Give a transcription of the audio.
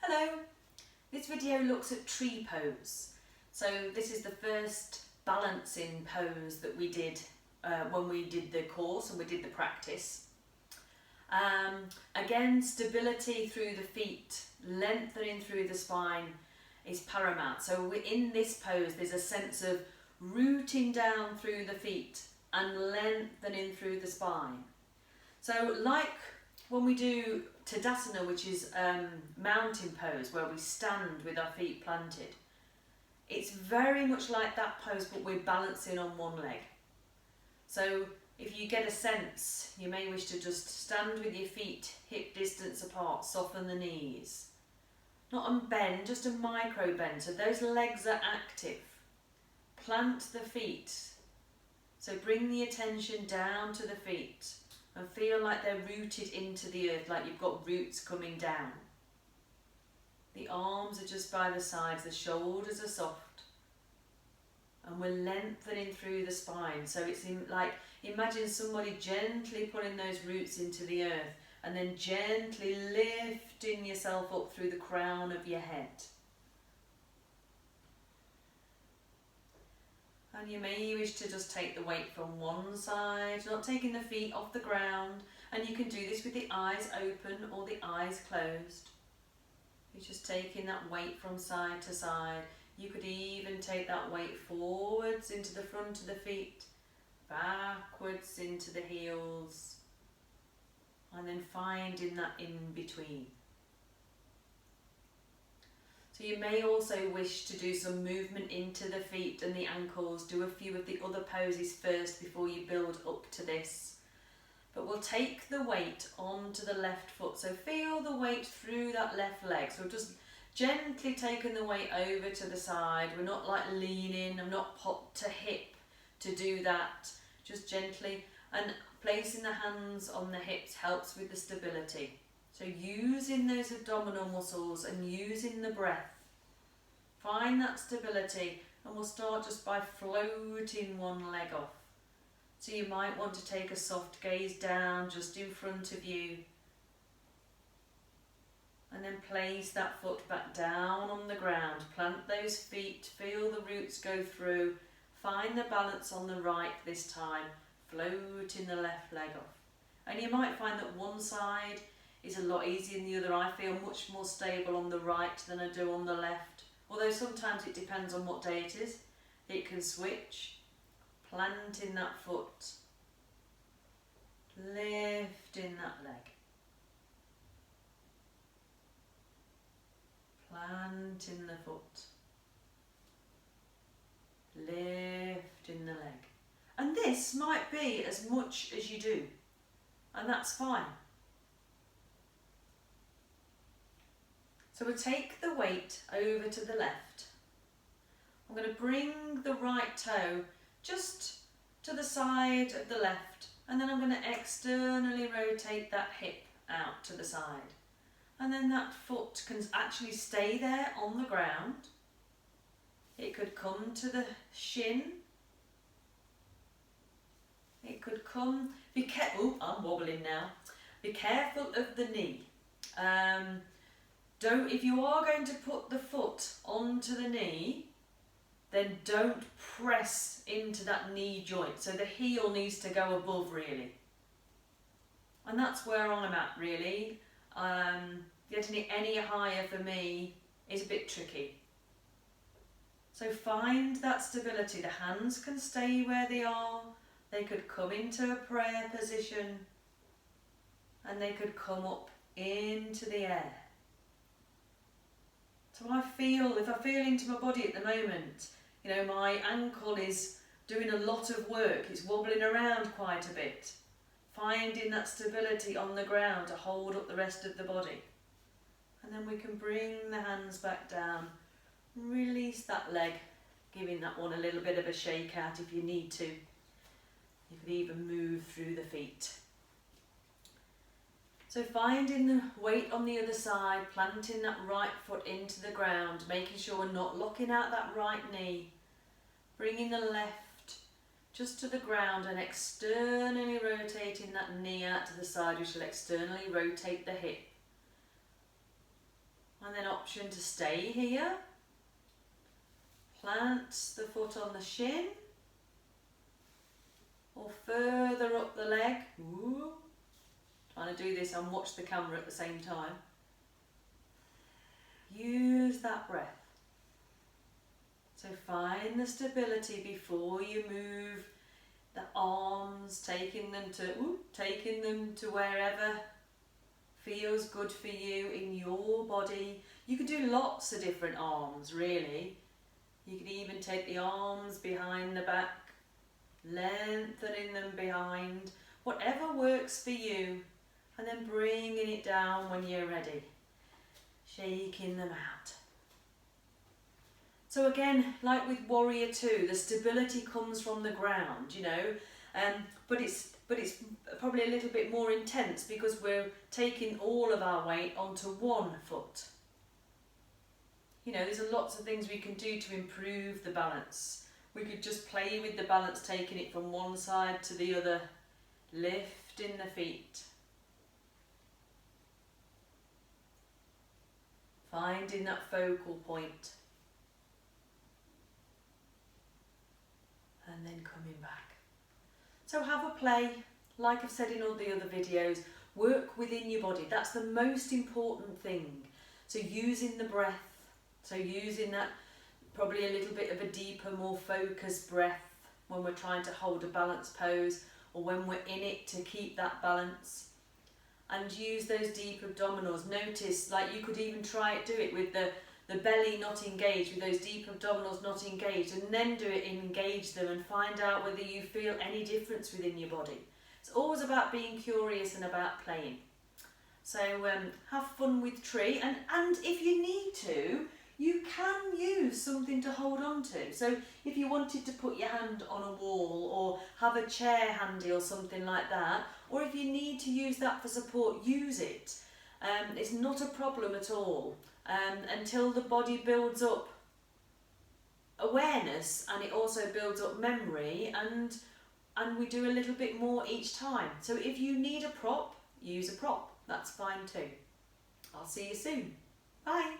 Hello, this video looks at tree pose. So this is the first balancing pose that we did when we did the course and we did the practice. Again, stability through the feet, lengthening through the spine is paramount. So in this pose there's a sense of rooting down through the feet and lengthening through the spine. So like when we do Tadasana, which is mountain pose where we stand with our feet planted, it's very much like that pose but we're balancing on one leg. So if you get a sense, you may wish to just stand with your feet hip distance apart, soften the knees. Not unbend, just a micro bend, so those legs are active. Plant the feet, so bring the attention down to the feet and feel like they're rooted into the earth, like you've got roots coming down. The arms are just by the sides, the shoulders are soft, and we're lengthening through the spine. So it's like, imagine somebody gently pulling those roots into the earth and then gently lifting yourself up through the crown of your head. And you may wish to just take the weight from one side, not taking the feet off the ground. And you can do this with the eyes open or the eyes closed. You're just taking that weight from side to side. You could even take that weight forwards into the front of the feet, backwards into the heels, and then finding that in between. So you may also wish to do some movement into the feet and the ankles, do a few of the other poses first before you build up to this. But we'll take the weight onto the left foot, so feel the weight through that left leg. So just gently taking the weight over to the side. We're not like leaning, I'm not pop to hip to do that, just gently. And placing the hands on the hips helps with the stability. So using those abdominal muscles and using the breath, find that stability, and we'll start just by floating one leg off. So you might want to take a soft gaze down just in front of you, and then place that foot back down on the ground. Plant those feet, feel the roots go through, find the balance on the right this time, floating the left leg off. And you might find that one side is a lot easier than the other. I feel much more stable on the right than I do on the left. Although sometimes it depends on what day it is. It can switch. Planting that foot. Lifting that leg. Planting the foot. Lifting the leg. And this might be as much as you do. And that's fine. So we'll take the weight over to the left. I'm going to bring the right toe just to the side of the left, and then I'm going to externally rotate that hip out to the side. And then that foot can actually stay there on the ground. It could come to the shin. It could come, oh, I'm wobbling now. Be careful of the knee. If you are going to put the foot onto the knee, then don't press into that knee joint. So the heel needs to go above really. And that's where I'm at really. Getting it any higher for me is a bit tricky. So find that stability. The hands can stay where they are. They could come into a prayer position. And they could come up into the air. So if I feel into my body at the moment, you know, my ankle is doing a lot of work, it's wobbling around quite a bit. Finding that stability on the ground to hold up the rest of the body. And then we can bring the hands back down, release that leg, giving that one a little bit of a shake out if you need to. You could even move through the feet. So finding the weight on the other side, planting that right foot into the ground, making sure we're not locking out that right knee, bringing the left just to the ground and externally rotating that knee out to the side. We shall externally rotate the hip. And then option to stay here. Plant the foot on the shin or further up the leg. Ooh. Trying to do this and watch the camera at the same time. Use that breath. So find the stability before you move the arms, taking them to wherever feels good for you in your body. You can do lots of different arms, really. You can even take the arms behind the back, lengthening them behind, whatever works for you, and then bringing it down when you're ready, shaking them out. So again, like with Warrior Two, the stability comes from the ground, you know, but it's probably a little bit more intense because we're taking all of our weight onto one foot. You know, there's lots of things we can do to improve the balance. We could just play with the balance, taking it from one side to the other, lifting the feet. Finding that focal point. And then coming back. So have a play, like I've said in all the other videos, work within your body. That's the most important thing. So using the breath, so using that probably a little bit of a deeper, more focused breath when we're trying to hold a balanced pose or when we're in it to keep that balance. And use those deep abdominals. Notice, like you could even do it with the belly not engaged, with those deep abdominals not engaged, and then do it and engage them and find out whether you feel any difference within your body. It's always about being curious and about playing. So have fun with tree, and if you need to, you can use something to hold on to. So if you wanted to put your hand on a wall or have a chair handy or something like that, or if you need to use that for support, use it. It's not a problem at all until the body builds up awareness and it also builds up memory, and we do a little bit more each time. So if you need a prop, use a prop. That's fine too. I'll see you soon. Bye.